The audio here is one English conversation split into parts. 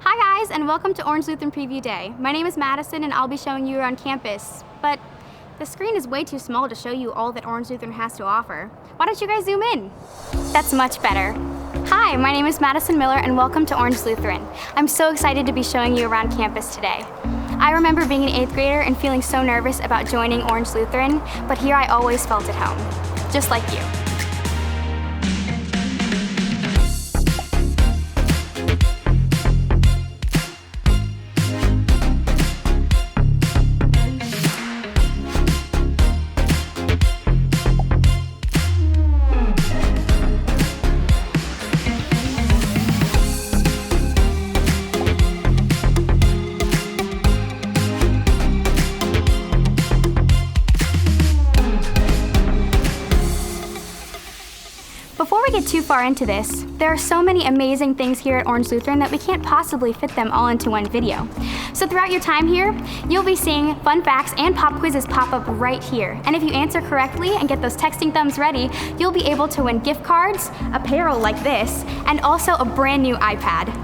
Hi guys, and welcome to Orange Lutheran Preview Day. My name is Madison and I'll be showing you around campus, but the screen is way too small to show you all that Orange Lutheran has to offer. Why don't you guys zoom in? That's much better. Hi, my name is Madison Miller and welcome to Orange Lutheran. I'm so excited to be showing you around campus today. I remember being an 8th grader and feeling so nervous about joining Orange Lutheran, but here I always felt at home, just like you. Before we get too far into this, there are so many amazing things here at Orange Lutheran that we can't possibly fit them all into one video. So throughout your time here, you'll be seeing fun facts and pop quizzes pop up right here. And if you answer correctly and get those texting thumbs ready, you'll be able to win gift cards, apparel like this, and also a brand new iPad.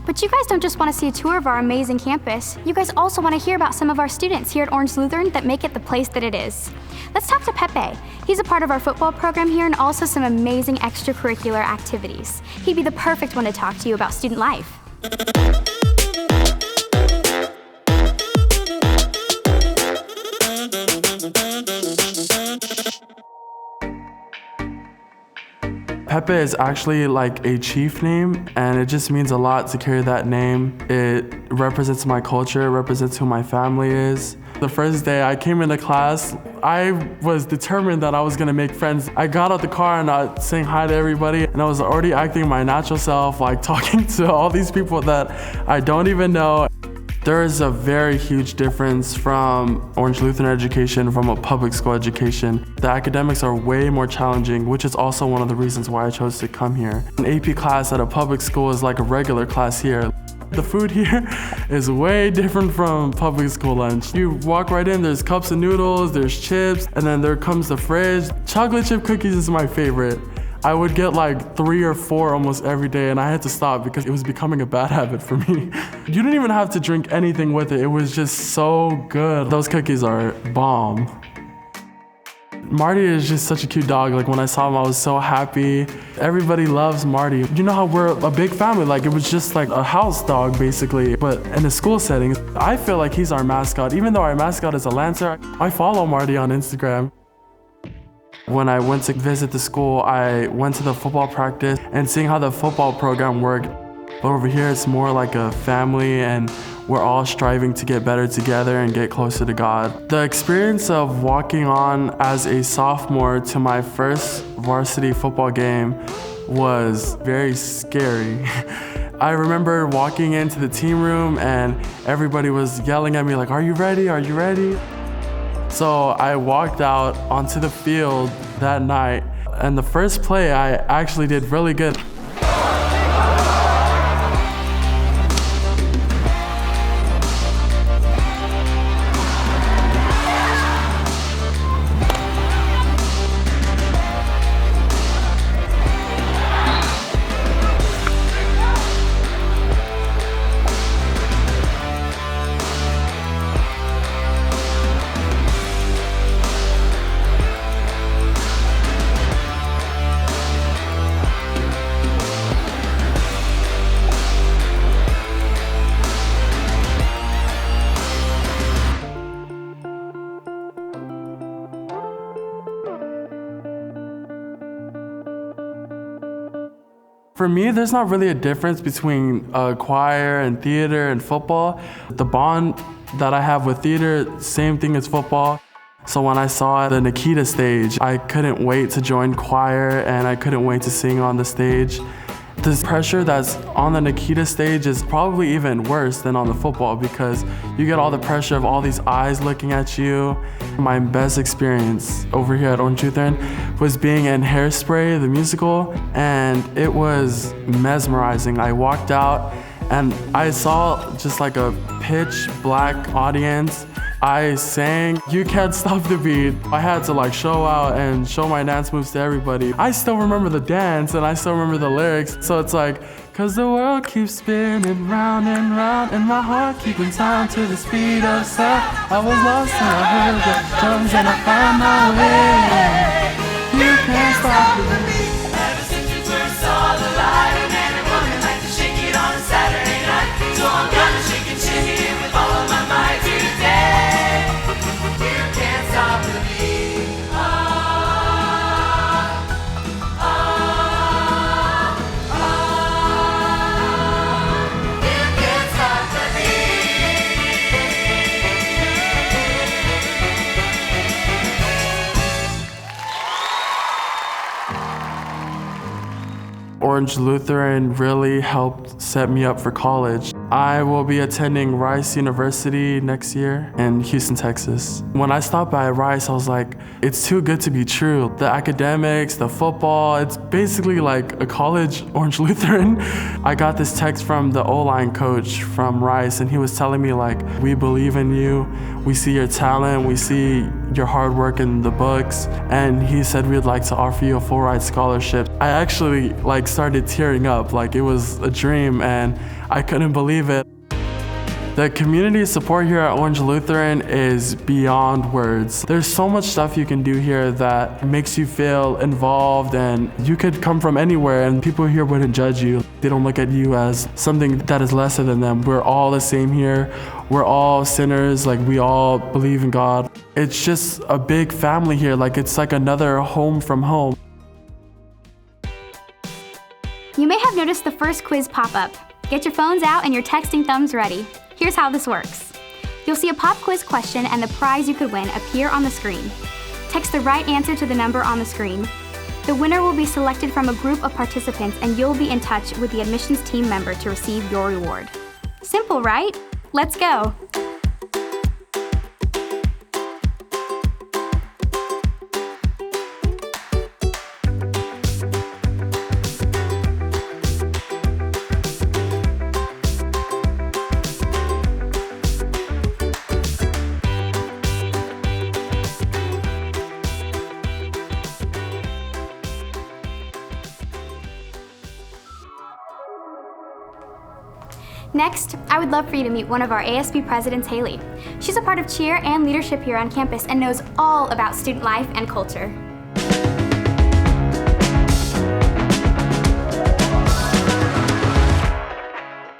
But you guys don't just want to see a tour of our amazing campus, you guys also want to hear about some of our students here at Orange Lutheran that make it the place that it is. Let's talk to Pepe. He's a part of our football program here and also some amazing extracurricular activities. He'd be the perfect one to talk to you about student life. Pepe is actually like a chief name, and it just means a lot to carry that name. It represents my culture, it represents who my family is. The first day I came into class, I was determined that I was gonna make friends. I got out the car and I was saying hi to everybody, and I was already acting my natural self, like talking to all these people that I don't even know. There is a very huge difference from Orange Lutheran education from a public school education. The academics are way more challenging, which is also one of the reasons why I chose to come here. An AP class at a public school is like a regular class here. The food here is way different from public school lunch. You walk right in, there's cups of noodles, there's chips, and then there comes the fridge. Chocolate chip cookies is my favorite. I would get like 3 or 4 almost every day, and I had to stop because it was becoming a bad habit for me. You didn't even have to drink anything with it. It was just so good. Those cookies are bomb. Marty is just such a cute dog. Like when I saw him, I was so happy. Everybody loves Marty. You know how we're a big family, like it was just like a house dog basically, but in a school setting, I feel like he's our mascot. Even though our mascot is a Lancer, I follow Marty on Instagram. When I went to visit the school, I went to the football practice and seeing how the football program worked. But over here, it's more like a family and we're all striving to get better together and get closer to God. The experience of walking on as a sophomore to my first varsity football game was very scary. I remember walking into the team room and everybody was yelling at me like, "Are you ready? Are you ready?" So I walked out onto the field that night, and the first play I actually did really good. For me, there's not really a difference between choir and theater and football. The bond that I have with theater, same thing as football. So when I saw the Nikita stage, I couldn't wait to join choir and I couldn't wait to sing on the stage. The pressure that's on the Nikita stage is probably even worse than on the football because you get all the pressure of all these eyes looking at you. My best experience over here at Orange Lutheran was being in Hairspray, the musical, and it was mesmerizing. I walked out and I saw just like a pitch black audience. I sang You Can't Stop the Beat. I had to like show out and show my dance moves to everybody. I still remember the dance and I still remember the lyrics. So it's like 'Cause the world keeps spinning round and round, and my heart keeping time to the speed of sound. I was lost and I heard the drums and I found my way. You can't stop me. Ever since we first saw the light, a man and woman like to shake it on a Saturday night. So I'm gonna shake and shake it with all of my might today. You can't stop the beat. Orange Lutheran really helped set me up for college. I will be attending Rice University next year in Houston, Texas. When I stopped by Rice, I was like, it's too good to be true. The academics, the football, it's basically like a college Orange Lutheran. I got this text from the O-line coach from Rice, and he was telling me like, we believe in you, we see your talent, we see your hard work in the books, and he said we'd like to offer you a full ride scholarship. I actually started tearing up, like it was a dream, and I couldn't believe it. The community support here at Orange Lutheran is beyond words. There's so much stuff you can do here that makes you feel involved, and you could come from anywhere and people here wouldn't judge you. They don't look at you as something that is lesser than them. We're all the same here. We're all sinners, like we all believe in God. It's just a big family here, like it's like another home from home. You may have noticed the first quiz pop up. Get your phones out and your texting thumbs ready. Here's how this works. You'll see a pop quiz question and the prize you could win appear on the screen. Text the right answer to the number on the screen. The winner will be selected from a group of participants, and you'll be in touch with the admissions team member to receive your reward. Simple, right? Let's go. Next, I would love for you to meet one of our ASB presidents, Haley. She's a part of cheer and leadership here on campus and knows all about student life and culture.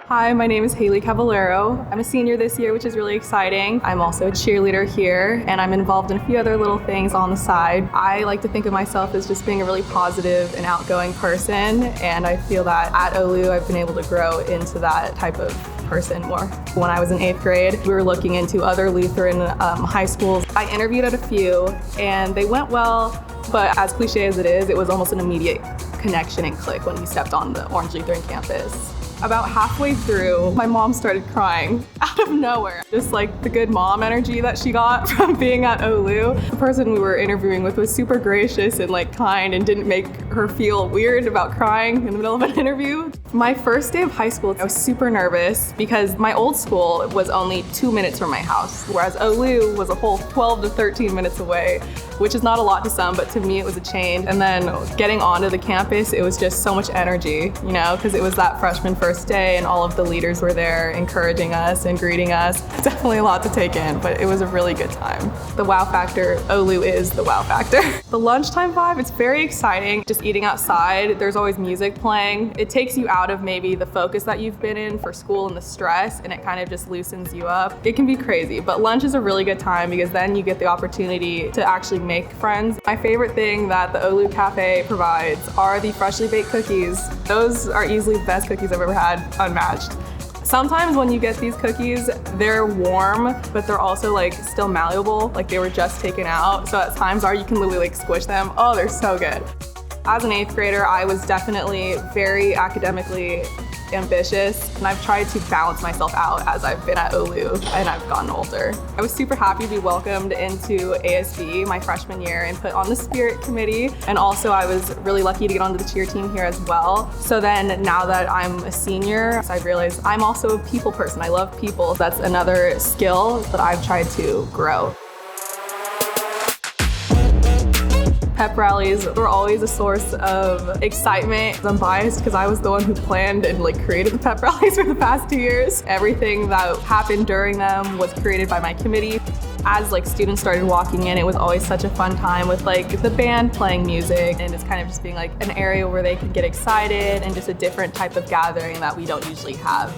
Hi, my name is Haley Caballero. I'm a senior this year, which is really exciting. I'm also a cheerleader here, and I'm involved in a few other little things on the side. I like to think of myself as just being a really positive and outgoing person, and I feel that at OLU I've been able to grow into that type of person more. When I was in 8th grade, we were looking into other Lutheran high schools. I interviewed at a few, and they went well, but as cliche as it is, it was almost an immediate connection and click when we stepped on the Orange Lutheran campus. About halfway through, my mom started crying out of nowhere. Just like the good mom energy that she got from being at OLU. The person we were interviewing with was super gracious and kind and didn't make her feel weird about crying in the middle of an interview. My first day of high school, I was super nervous because my old school was only 2 minutes from my house, whereas OLU was a whole 12 to 13 minutes away, which is not a lot to some, but to me it was a change. And then getting onto the campus, it was just so much energy, because it was that freshman first day and all of the leaders were there encouraging us and greeting us. Definitely a lot to take in, but it was a really good time. The wow factor, OLU is the wow factor. The lunchtime vibe, it's very exciting. Just eating outside, there's always music playing. It takes you out of maybe the focus that you've been in for school and the stress, and it kind of just loosens you up. It can be crazy, but lunch is a really good time because then you get the opportunity to actually make friends. My favorite thing that the OLU Cafe provides are the freshly baked cookies. Those are easily the best cookies I've ever had, unmatched. Sometimes when you get these cookies, they're warm, but they're also still malleable, like they were just taken out. So at times you can literally squish them. Oh, they're so good. As an 8th grader, I was definitely very academically ambitious, and I've tried to balance myself out as I've been at OLU and I've gotten older. I was super happy to be welcomed into ASB my freshman year and put on the spirit committee, and also I was really lucky to get onto the cheer team here as well. So then now that I'm a senior, I've realized I'm also a people person. I love people. That's another skill that I've tried to grow. Pep rallies were always a source of excitement. I'm biased because I was the one who planned and created the pep rallies for the past 2 years. Everything that happened during them was created by my committee. As students started walking in, it was always such a fun time with the band playing music and it's kind of just being an area where they can get excited and just a different type of gathering that we don't usually have.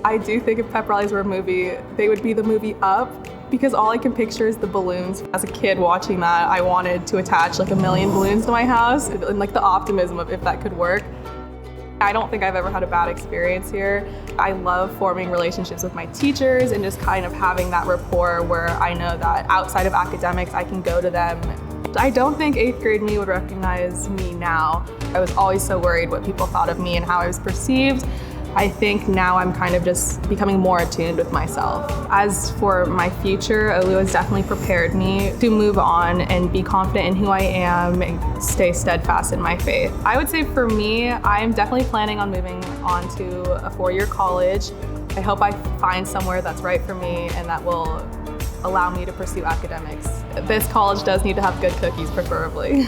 I do think if pep rallies were a movie, they would be the movie Up, because all I can picture is the balloons. As a kid watching that, I wanted to attach 1 million balloons to my house and the optimism of if that could work. I don't think I've ever had a bad experience here. I love forming relationships with my teachers and just kind of having that rapport where I know that outside of academics, I can go to them. I don't think 8th grade me would recognize me now. I was always so worried what people thought of me and how I was perceived. I think now I'm kind of just becoming more attuned with myself. As for my future, OLU has definitely prepared me to move on and be confident in who I am and stay steadfast in my faith. I would say for me, I'm definitely planning on moving on to a 4-year college. I hope I find somewhere that's right for me and that will allow me to pursue academics. This college does need to have good cookies, preferably.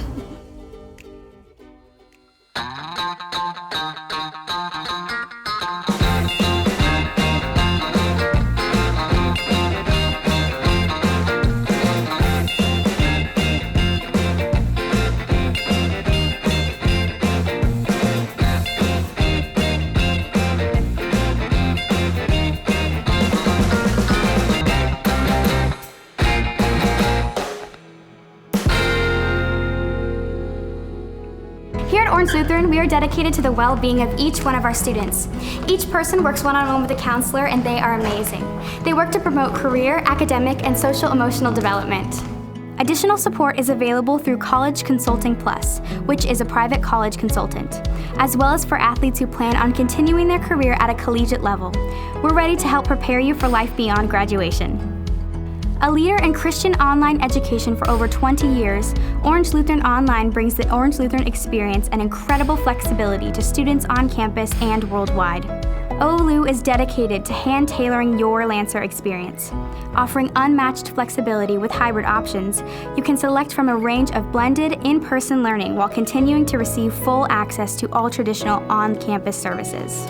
Here at Orange Lutheran, we are dedicated to the well-being of each one of our students. Each person works one-on-one with a counselor, and they are amazing. They work to promote career, academic, and social-emotional development. Additional support is available through College Consulting Plus, which is a private college consultant, as well as for athletes who plan on continuing their career at a collegiate level. We're ready to help prepare you for life beyond graduation. A leader in Christian online education for over 20 years, Orange Lutheran Online brings the Orange Lutheran experience and incredible flexibility to students on campus and worldwide. OLU is dedicated to hand-tailoring your Lancer experience. Offering unmatched flexibility with hybrid options, you can select from a range of blended, in-person learning while continuing to receive full access to all traditional on-campus services.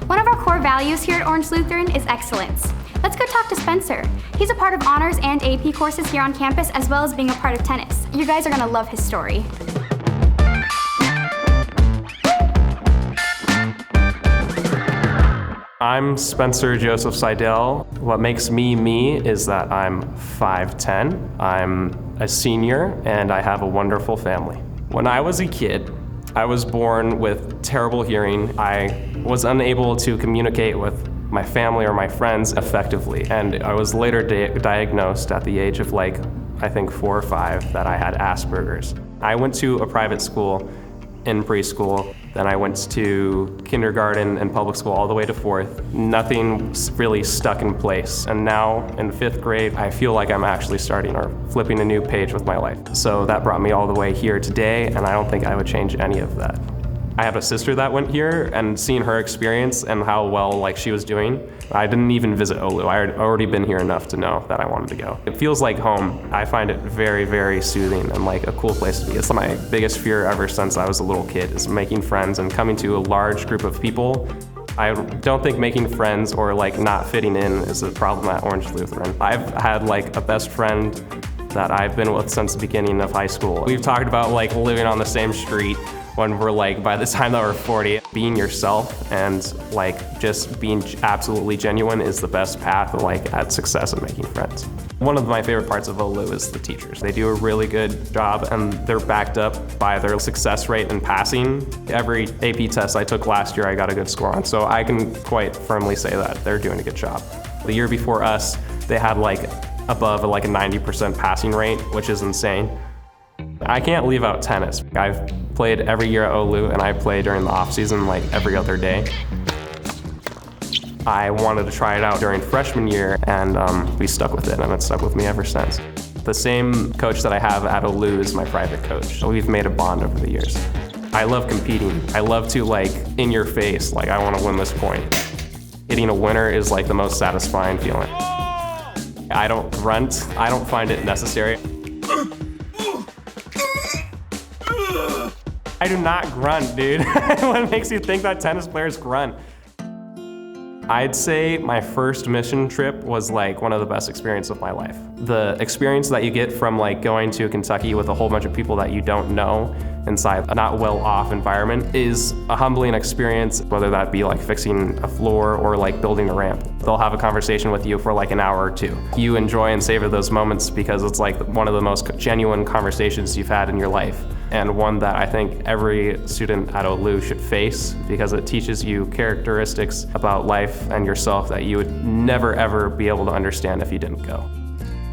One of our core values here at Orange Lutheran is excellence. Let's go talk to Spencer. He's a part of honors and AP courses here on campus, as well as being a part of tennis. You guys are gonna love his story. I'm Spencer Joseph Seidel. What makes me me is that I'm 5'10", I'm a senior, and I have a wonderful family. When I was a kid, I was born with terrible hearing. I was unable to communicate with my family or my friends effectively, and I was later diagnosed at the age of I think 4 or 5 that I had Asperger's. I went to a private school in preschool, then I went to kindergarten and public school all the way to 4th. Nothing really stuck in place, and now in 5th grade, I feel like I'm actually starting or flipping a new page with my life. So that brought me all the way here today, and I don't think I would change any of that. I have a sister that went here, and seeing her experience and how well she was doing, I didn't even visit OLU. I had already been here enough to know that I wanted to go. It feels like home. I find it very, very soothing and a cool place to be. It's my biggest fear ever since I was a little kid, is making friends and coming to a large group of people. I don't think making friends or not fitting in is a problem at Orange Lutheran. I've had a best friend that I've been with since the beginning of high school. We've talked about living on the same street when we're like, by the time that we're 40, being yourself and like just being absolutely genuine is the best path like at success and making friends. One of my favorite parts of OLU is the teachers. They do a really good job and they're backed up by their success rate in passing. Every AP test I took last year, I got a good score on, so I can quite firmly say that they're doing a good job. The year before us, they had like above like a 90% passing rate, which is insane. I can't leave out tennis. I've played every year at OLU and I play during the off season like every other day. I wanted to try it out during freshman year and we stuck with it and it's stuck with me ever since. The same coach that I have at OLU is my private coach. So we've made a bond over the years. I love competing. I love to like in your face, like I want to win this point. Hitting a winner is like the most satisfying feeling. I don't grunt. I don't find it necessary. I do not grunt, dude. What makes you think that tennis players grunt? I'd say my first mission trip was like one of the best experiences of my life. The experience that you get from like going to Kentucky with a whole bunch of people that you don't know inside a not well-off environment is a humbling experience, whether that be like fixing a floor or like building a ramp. They'll have a conversation with you for like an hour or two. You enjoy and savor those moments because it's like one of the most genuine conversations you've had in your life, and one that I think every student at OLU should face because it teaches you characteristics about life and yourself that you would never ever be able to understand if you didn't go.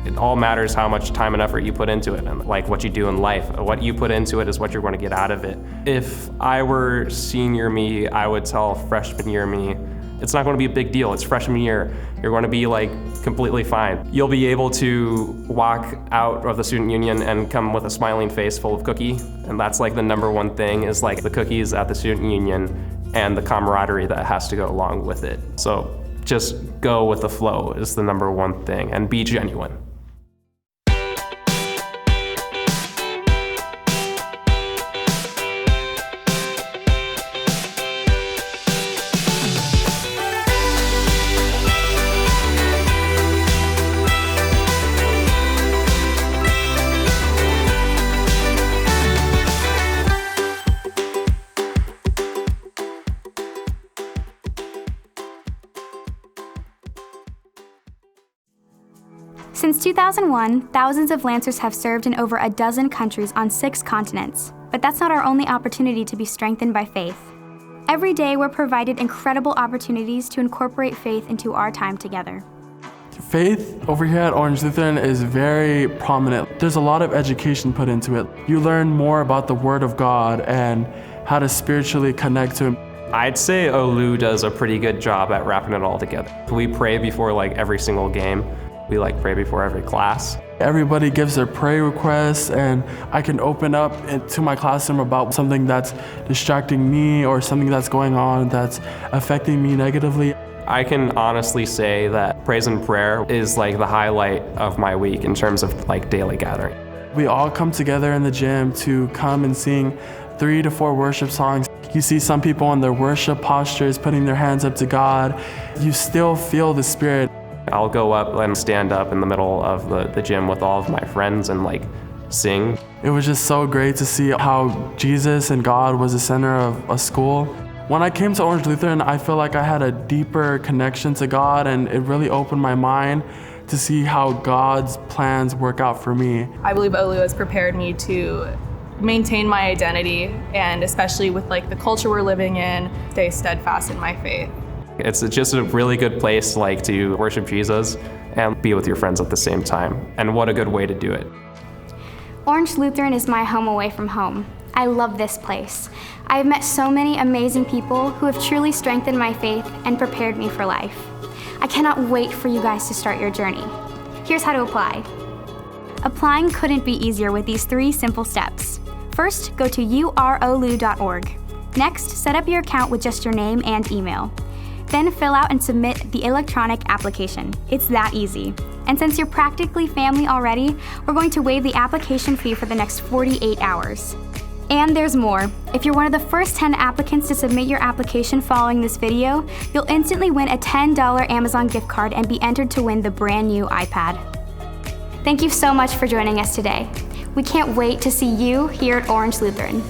It all matters how much time and effort you put into it and like what you do in life. What you put into it is what you're going to get out of it. If I were senior me, I would tell freshman year me, it's not going to be a big deal. It's freshman year. You're going to be like completely fine. You'll be able to walk out of the student union and come with a smiling face full of cookie. And that's like the number one thing is like the cookies at the student union and the camaraderie that has to go along with it. So just go with the flow is the number one thing and be genuine. Since 2001, thousands of Lancers have served in over a dozen countries on 6 continents. But that's not our only opportunity to be strengthened by faith. Every day, we're provided incredible opportunities to incorporate faith into our time together. Faith over here at Orange Lutheran is very prominent. There's a lot of education put into it. You learn more about the Word of God and how to spiritually connect to Him. I'd say OLU does a pretty good job at wrapping it all together. We pray before like every single game. We like pray before every class. Everybody gives their prayer requests and I can open up to my classroom about something that's distracting me or something that's going on that's affecting me negatively. I can honestly say that praise and prayer is like the highlight of my week in terms of like daily gathering. We all come together in the gym to come and sing 3 to 4 worship songs. You see some people in their worship postures putting their hands up to God. You still feel the Spirit. I'll go up and stand up in the middle of the gym with all of my friends and like sing. It was just so great to see how Jesus and God was the center of a school. When I came to Orange Lutheran, I feel like I had a deeper connection to God, and it really opened my mind to see how God's plans work out for me. I believe OLU has prepared me to maintain my identity, and especially with like the culture we're living in, stay steadfast in my faith. It's just a really good place like to worship Jesus and be with your friends at the same time. And what a good way to do it. Orange Lutheran is my home away from home. I love this place. I have met so many amazing people who have truly strengthened my faith and prepared me for life. I cannot wait for you guys to start your journey. Here's how to apply. Applying couldn't be easier with these 3 simple steps. First, go to urolu.org. Next, set up your account with just your name and email. Then fill out and submit the electronic application. It's that easy. And since you're practically family already, we're going to waive the application fee for the next 48 hours. And there's more. If you're one of the first 10 applicants to submit your application following this video, you'll instantly win a $10 Amazon gift card and be entered to win the brand new iPad. Thank you so much for joining us today. We can't wait to see you here at Orange Lutheran.